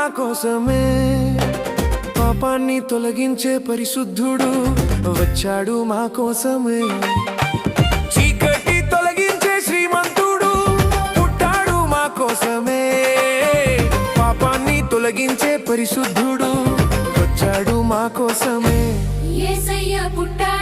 కోసమే. పాపాన్ని తొలగించే పరిశుద్ధుడు వచ్చాడు మా కోసమే. చీకటి తొలగించే శ్రీమంతుడు పుట్టాడు మా కోసమే. పాపాన్ని తొలగించే పరిశుద్ధుడు వచ్చాడు మా కోసమే. యేసయ్య పుట్టాడు